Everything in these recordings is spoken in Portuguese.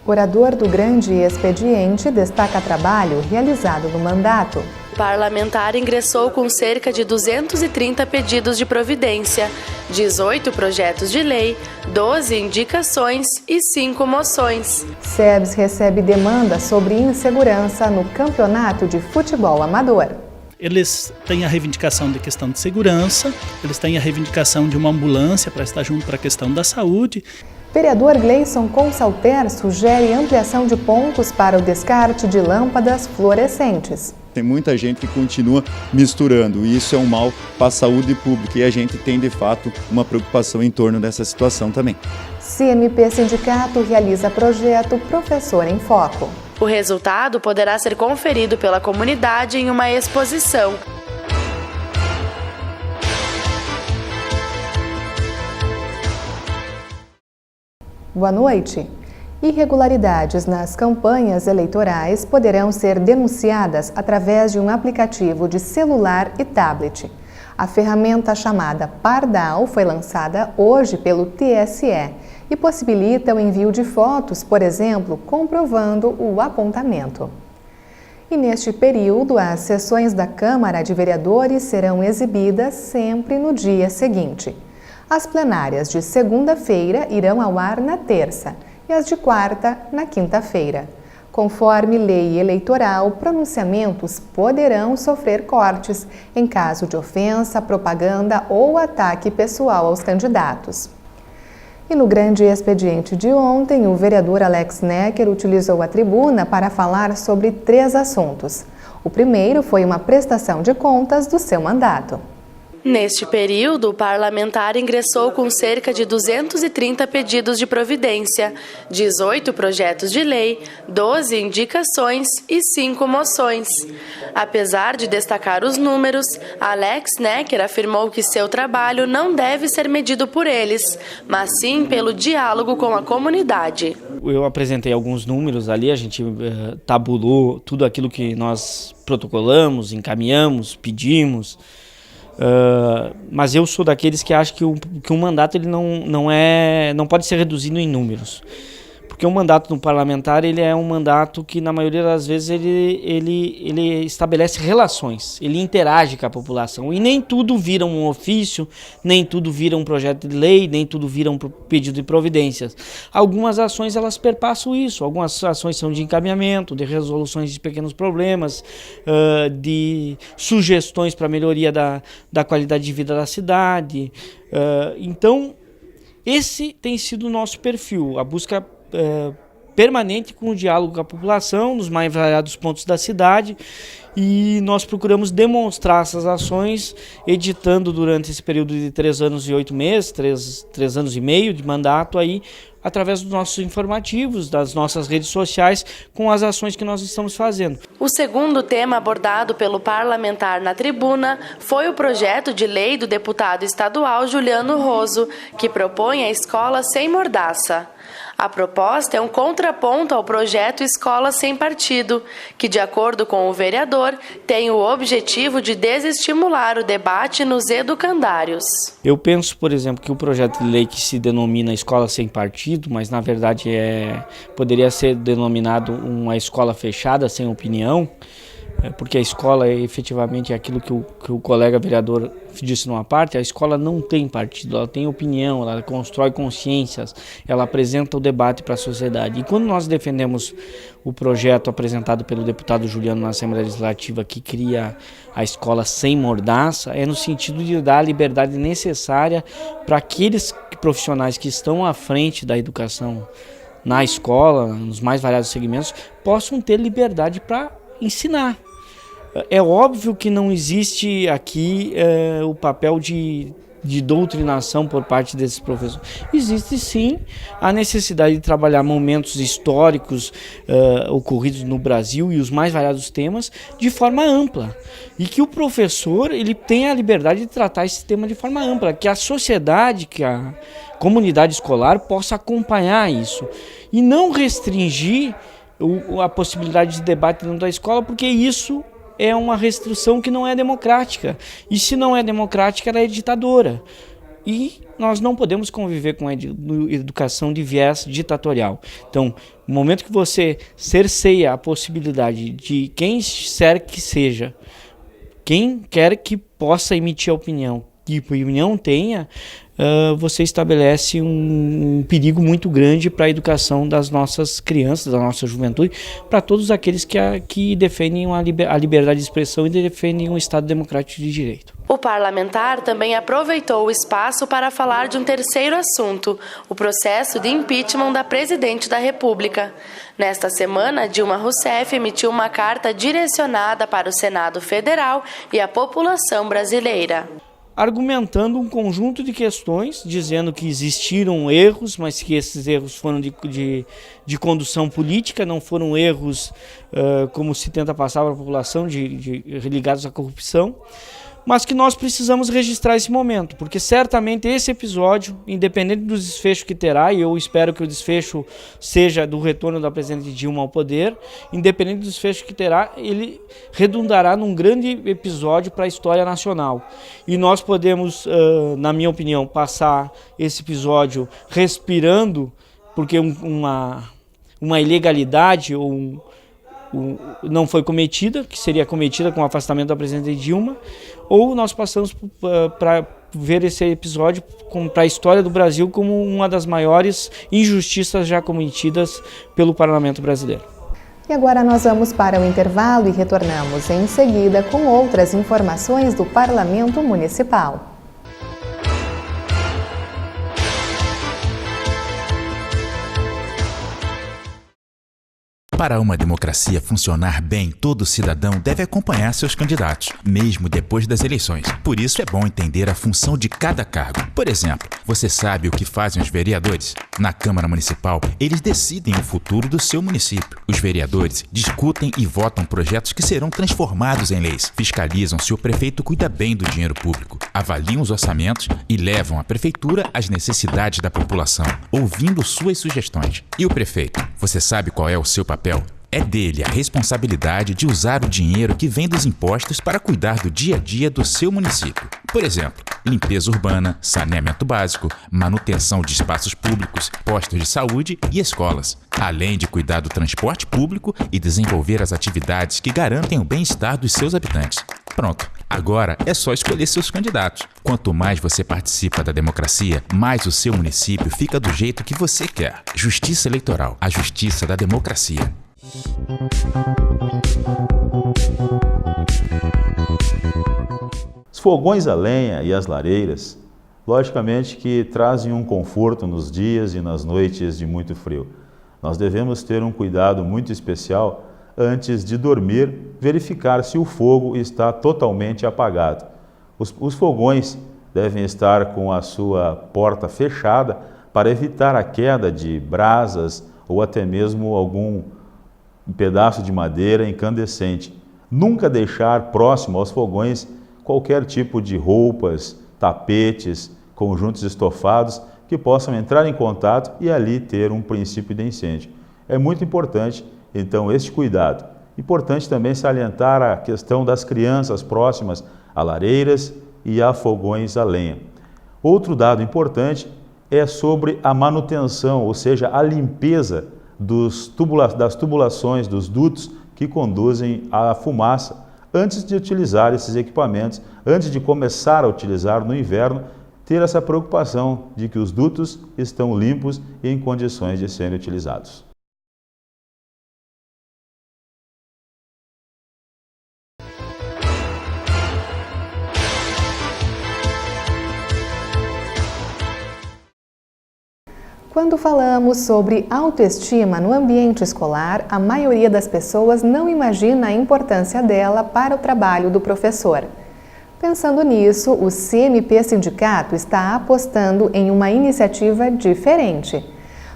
Orador do Grande Expediente destaca trabalho realizado no mandato. O parlamentar ingressou com cerca de 230 pedidos de providência, 18 projetos de lei, 12 indicações e 5 moções. SEBS recebe demanda sobre insegurança no campeonato de futebol amador. Eles têm a reivindicação da questão de segurança, eles têm a reivindicação de uma ambulância para estar junto para a questão da saúde. Vereador Gleison Consalter sugere ampliação de pontos para o descarte de lâmpadas fluorescentes. Tem muita gente que continua misturando e isso é um mal para a saúde pública e a gente tem de fato uma preocupação em torno dessa situação também. CMP Sindicato realiza projeto Professor em Foco. O resultado poderá ser conferido pela comunidade em uma exposição. Boa noite. Irregularidades nas campanhas eleitorais poderão ser denunciadas através de um aplicativo de celular e tablet. A ferramenta chamada Pardal foi lançada hoje pelo TSE e possibilita o envio de fotos, por exemplo, comprovando o apontamento. E neste período, as sessões da Câmara de Vereadores serão exibidas sempre no dia seguinte. As plenárias de segunda-feira irão ao ar na terça e as de quarta na quinta-feira. Conforme lei eleitoral, pronunciamentos poderão sofrer cortes em caso de ofensa, propaganda ou ataque pessoal aos candidatos. E no Grande Expediente de ontem, o vereador Alex Necker utilizou a tribuna para falar sobre 3 assuntos. O primeiro foi uma prestação de contas do seu mandato. Neste período, o parlamentar ingressou com cerca de 230 pedidos de providência, 18 projetos de lei, 12 indicações e 5 moções. Apesar de destacar os números, Alex Necker afirmou que seu trabalho não deve ser medido por eles, mas sim pelo diálogo com a comunidade. Eu apresentei alguns números ali, a gente tabulou tudo aquilo que nós protocolamos, encaminhamos, pedimos. Mas eu sou daqueles que acham que um mandato ele não pode ser reduzido em números. Porque o mandato do parlamentar ele é um mandato que, na maioria das vezes, ele estabelece relações, ele interage com a população. E nem tudo vira um ofício, nem tudo vira um projeto de lei, nem tudo vira um pedido de providências. Algumas ações elas perpassam isso, algumas ações são de encaminhamento, de resoluções de pequenos problemas, de sugestões para melhoria da qualidade de vida da cidade. Então, esse tem sido o nosso perfil, a busca permanente com o diálogo com a população nos mais variados pontos da cidade, e nós procuramos demonstrar essas ações editando durante esse período de 3 anos e 8 meses, 3 anos e meio de mandato aí, através dos nossos informativos, das nossas redes sociais, com as ações que nós estamos fazendo. O segundo tema abordado pelo parlamentar na tribuna foi o projeto de lei do deputado estadual Juliano Roso, que propõe a escola sem mordaça. A proposta é um contraponto ao projeto Escola Sem Partido, que, de acordo com o vereador, tem o objetivo de desestimular o debate nos educandários. Eu penso, por exemplo, que o projeto de lei que se denomina Escola Sem Partido, mas na verdade poderia ser denominado uma escola fechada, sem opinião, porque a escola efetivamente é aquilo que o colega vereador disse numa parte, a escola não tem partido, ela tem opinião, ela constrói consciências, ela apresenta o debate para a sociedade. E quando nós defendemos o projeto apresentado pelo deputado Juliano na Assembleia Legislativa, que cria a escola sem mordaça, é no sentido de dar a liberdade necessária para aqueles profissionais que estão à frente da educação na escola, nos mais variados segmentos, possam ter liberdade para ensinar. É óbvio que não existe aqui o papel de doutrinação por parte desses professores. Existe sim a necessidade de trabalhar momentos históricos ocorridos no Brasil e os mais variados temas de forma ampla. E que o professor ele tenha a liberdade de tratar esse tema de forma ampla, que a sociedade, que a comunidade escolar possa acompanhar isso. E não restringir a possibilidade de debate dentro da escola, porque isso é uma restrição que não é democrática. E se não é democrática, ela é ditadora. E nós não podemos conviver com a educação de viés ditatorial. Então, no momento que você cerceia a possibilidade de quem quer que seja, quem quer que possa emitir a opinião, que a opinião tenha, você estabelece um perigo muito grande para a educação das nossas crianças, da nossa juventude, para todos aqueles que defendem a liberdade de expressão e defendem um Estado democrático de direito. O parlamentar também aproveitou o espaço para falar de um terceiro assunto, o processo de impeachment da presidente da República. Nesta semana, Dilma Rousseff emitiu uma carta direcionada para o Senado Federal e a população brasileira, argumentando um conjunto de questões, dizendo que existiram erros, mas que esses erros foram de condução política, não foram erros como se tenta passar para a população, ligados à corrupção, mas que nós precisamos registrar esse momento, porque certamente esse episódio, independente do desfecho que terá, e eu espero que o desfecho seja do retorno da presidente Dilma ao poder, independente do desfecho que terá, ele redundará num grande episódio para a história nacional. E nós podemos, na minha opinião, passar esse episódio respirando, porque uma ilegalidade não foi cometida, que seria cometida com o afastamento da presidente Dilma, ou nós passamos para ver esse episódio para a história do Brasil como uma das maiores injustiças já cometidas pelo parlamento brasileiro. E agora nós vamos para o intervalo e retornamos em seguida com outras informações do Parlamento Municipal. Para uma democracia funcionar bem, todo cidadão deve acompanhar seus candidatos, mesmo depois das eleições. Por isso é bom entender a função de cada cargo. Por exemplo, você sabe o que fazem os vereadores? Na Câmara Municipal, eles decidem o futuro do seu município. Os vereadores discutem e votam projetos que serão transformados em leis, fiscalizam se o prefeito cuida bem do dinheiro público, avaliam os orçamentos e levam à prefeitura as necessidades da população, ouvindo suas sugestões. E o prefeito? Você sabe qual é o seu papel? É dele a responsabilidade de usar o dinheiro que vem dos impostos para cuidar do dia a dia do seu município. Por exemplo, limpeza urbana, saneamento básico, manutenção de espaços públicos, postos de saúde e escolas, além de cuidar do transporte público e desenvolver as atividades que garantem o bem-estar dos seus habitantes. Pronto, agora é só escolher seus candidatos. Quanto mais você participa da democracia, mais o seu município fica do jeito que você quer. Justiça Eleitoral, a justiça da democracia. Os fogões a lenha e as lareiras, logicamente que trazem um conforto nos dias e nas noites de muito frio. Nós devemos ter um cuidado muito especial antes de dormir, verificar se o fogo está totalmente apagado. Os fogões devem estar com a sua porta fechada para evitar a queda de brasas ou até mesmo algum pedaço de madeira incandescente. Nunca deixar próximo aos fogões qualquer tipo de roupas, tapetes, conjuntos estofados que possam entrar em contato e ali ter um princípio de incêndio. É muito importante, então, este cuidado. Importante também salientar a questão das crianças próximas a lareiras e a fogões a lenha. Outro dado importante é sobre a manutenção, ou seja, a limpeza das tubulações, dos dutos que conduzem a fumaça antes de utilizar esses equipamentos, antes de começar a utilizar no inverno, ter essa preocupação de que os dutos estão limpos e em condições de serem utilizados. Quando falamos sobre autoestima no ambiente escolar, a maioria das pessoas não imagina a importância dela para o trabalho do professor. Pensando nisso, o CMP Sindicato está apostando em uma iniciativa diferente.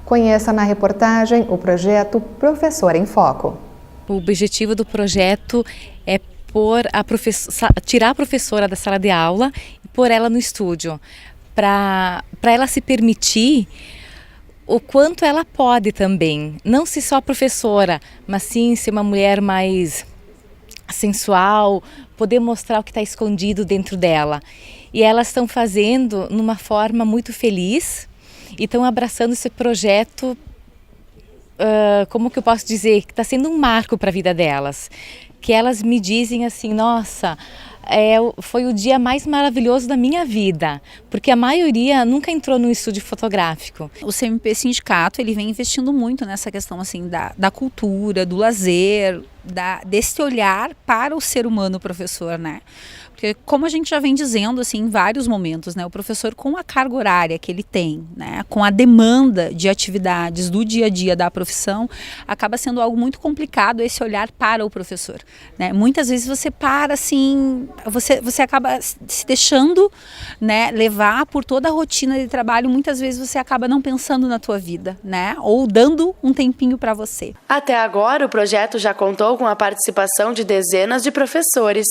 Conheça na reportagem o projeto Professor em Foco. O objetivo do projeto é tirar a professora da sala de aula e pôr ela no estúdio, para ela se permitir o quanto ela pode também, não ser só professora, mas sim ser uma mulher mais sensual, poder mostrar o que está escondido dentro dela. e elas estão fazendo numa forma muito feliz e estão abraçando esse projeto, como que eu posso dizer, que está sendo um marco para a vida delas, que elas me dizem assim, nossa, foi o dia mais maravilhoso da minha vida, porque a maioria nunca entrou no estúdio fotográfico. O CMP Sindicato, ele vem investindo muito nessa questão assim da cultura, do lazer, desse olhar para o ser humano professor, né? Porque como a gente já vem dizendo assim em vários momentos, né, o professor com a carga horária que ele tem, né, com a demanda de atividades do dia a dia da profissão, acaba sendo algo muito complicado esse olhar para o professor, né? Muitas vezes você para assim, você acaba se deixando, né, levar por toda a rotina de trabalho, muitas vezes você acaba não pensando na tua vida, né, ou dando um tempinho para você. Até agora o projeto já contou com a participação de dezenas de professores.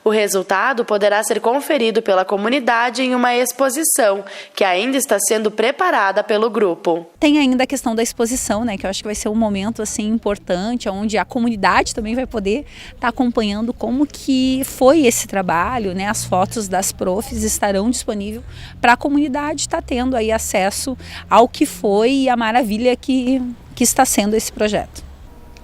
O resultado poderá ser conferido pela comunidade em uma exposição, que ainda está sendo preparada pelo grupo. Tem ainda a questão da exposição, né, que eu acho que vai ser um momento assim importante, onde a comunidade também vai poder estar acompanhando como que foi esse trabalho, né, as fotos das profs estarão disponíveis para a comunidade estar tendo aí acesso ao que foi e a maravilha que está sendo esse projeto.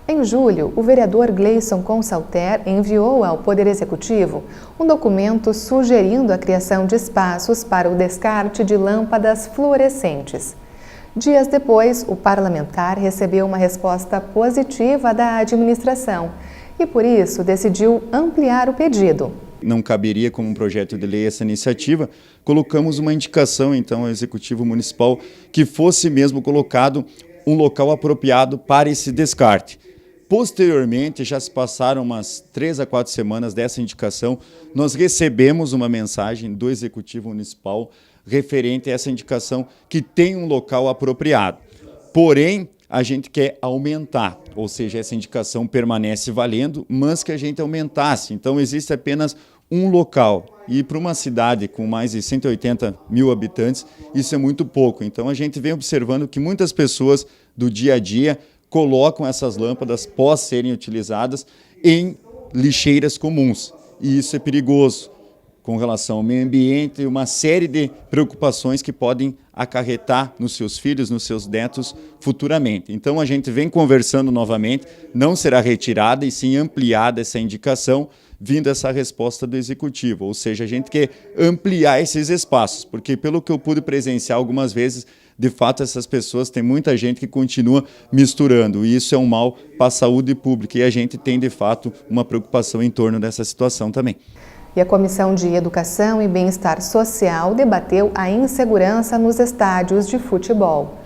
Em julho, o vereador Gleison Consalter enviou ao Poder Executivo um documento sugerindo a criação de espaços para o descarte de lâmpadas fluorescentes. Dias depois, o parlamentar recebeu uma resposta positiva da administração e, por isso, decidiu ampliar o pedido. Não caberia como um projeto de lei essa iniciativa, colocamos uma indicação então ao Executivo Municipal que fosse mesmo colocado um local apropriado para esse descarte. Posteriormente, já se passaram umas 3 a 4 semanas dessa indicação, nós recebemos uma mensagem do Executivo Municipal referente a essa indicação que tem um local apropriado. Porém, a gente quer aumentar, ou seja, essa indicação permanece valendo, mas que a gente aumentasse. Então, existe apenas um local. E para uma cidade com mais de 180 mil habitantes, isso é muito pouco. Então, a gente vem observando que muitas pessoas do dia a dia colocam essas lâmpadas, pós serem utilizadas, em lixeiras comuns. E isso é perigoso com relação ao meio ambiente e uma série de preocupações que podem acarretar nos seus filhos, nos seus netos futuramente. Então a gente vem conversando novamente, não será retirada e sim ampliada essa indicação, vindo essa resposta do Executivo. Ou seja, a gente quer ampliar esses espaços, porque pelo que eu pude presenciar algumas vezes, de fato, essas pessoas, tem muita gente que continua misturando, e isso é um mal para a saúde pública, e a gente tem, de fato, uma preocupação em torno dessa situação também. E a Comissão de Educação e Bem-Estar Social debateu a insegurança nos estádios de futebol.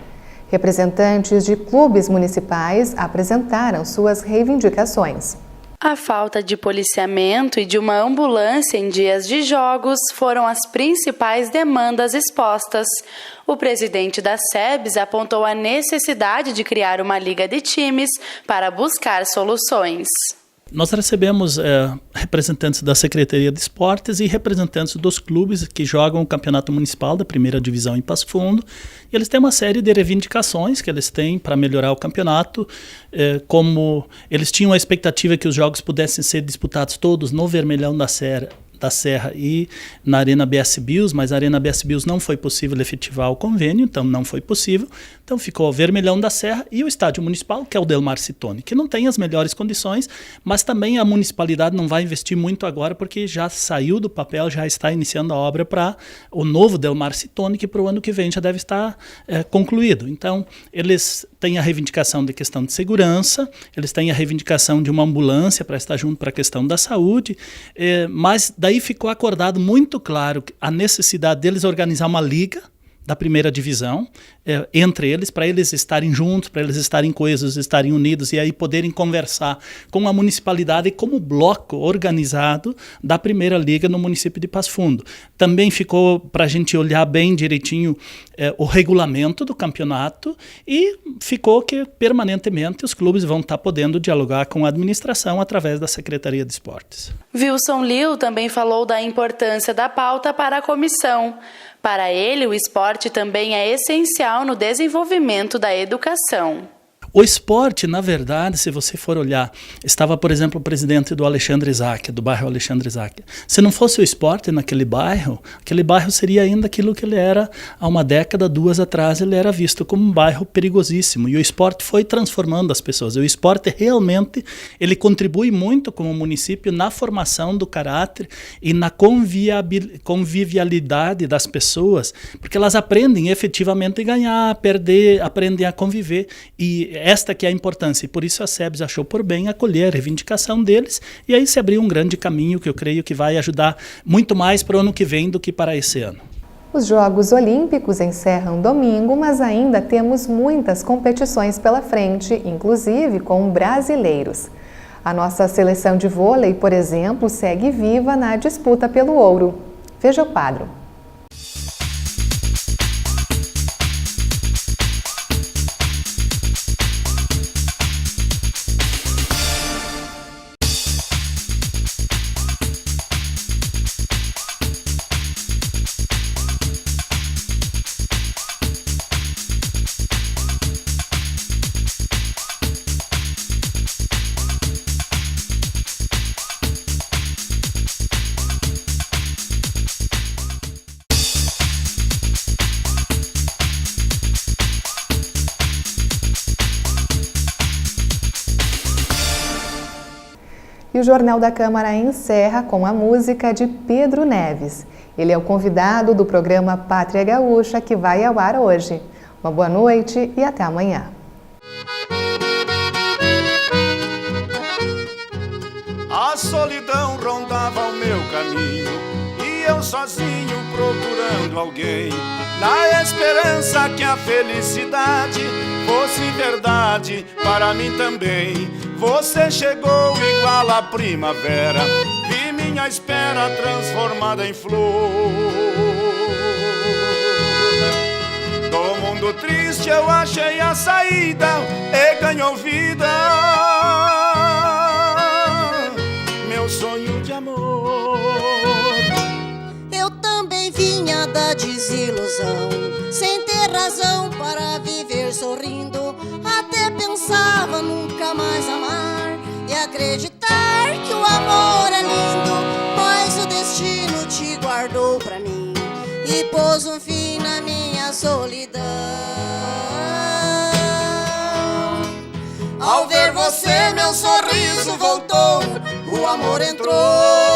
Representantes de clubes municipais apresentaram suas reivindicações. A falta de policiamento e de uma ambulância em dias de jogos foram as principais demandas expostas. O presidente da SEBS apontou a necessidade de criar uma liga de times para buscar soluções. Nós recebemos representantes da Secretaria de Esportes e representantes dos clubes que jogam o Campeonato Municipal da Primeira Divisão em Passo Fundo. E eles têm uma série de reivindicações que eles têm para melhorar o campeonato, como eles tinham a expectativa que os jogos pudessem ser disputados todos no Vermelhão da Serra e na Arena BS Bios, mas a Arena BS Bios não foi possível efetivar o convênio, então não foi possível. Então ficou o Vermelhão da Serra e o Estádio Municipal, que é o Delmar Cittoni, que não tem as melhores condições, mas também a municipalidade não vai investir muito agora, porque já saiu do papel, já está iniciando a obra para o novo Delmar Cittoni, que para o ano que vem já deve estar concluído. Então, eles têm a reivindicação de questão de segurança, eles têm a reivindicação de uma ambulância para estar junto para a questão da saúde, mas daí ficou acordado muito claro a necessidade deles organizar uma liga da primeira divisão, entre eles, para eles estarem juntos, para eles estarem coesos, estarem unidos e aí poderem conversar com a municipalidade como bloco organizado da primeira liga no município de Passo Fundo. Também ficou para a gente olhar bem direitinho o regulamento do campeonato e ficou que permanentemente os clubes vão estar podendo dialogar com a administração através da Secretaria de Esportes. Wilson Liu também falou da importância da pauta para a comissão. Para ele, o esporte também é essencial no desenvolvimento da educação. O esporte, na verdade, se você for olhar, estava, por exemplo, o presidente do Alexandre Isaac, do bairro Alexandre Isaac. Se não fosse o esporte naquele bairro, aquele bairro seria ainda aquilo que ele era há uma década, 2 atrás, ele era visto como um bairro perigosíssimo. E o esporte foi transformando as pessoas. O esporte realmente, ele contribui muito como município na formação do caráter e na convivialidade das pessoas, porque elas aprendem efetivamente a ganhar, a perder, aprendem a conviver. E esta que é a importância, e por isso a SEBS achou por bem acolher a reivindicação deles, e aí se abriu um grande caminho que eu creio que vai ajudar muito mais para o ano que vem do que para esse ano. Os Jogos Olímpicos encerram domingo, mas ainda temos muitas competições pela frente, inclusive com brasileiros. A nossa seleção de vôlei, por exemplo, segue viva na disputa pelo ouro. Veja o quadro. E o Jornal da Câmara encerra com a música de Pedro Neves. Ele é o convidado do programa Pátria Gaúcha, que vai ao ar hoje. Uma boa noite e até amanhã. A solidão rondava o meu caminho e eu sozinho procurando alguém, na esperança que a felicidade fosse verdade para mim também. Você chegou igual a primavera, vi minha espera transformada em flor. Do mundo triste eu achei a saída e ganhou vida meu sonho de amor. Eu também vinha da desilusão, sem ter razão para viver sorrindo. Até pensava nunca mais amar e acreditar que o amor é lindo, mas o destino te guardou pra mim e pôs um fim na minha solidão. Ao ver você meu sorriso voltou, o amor entrou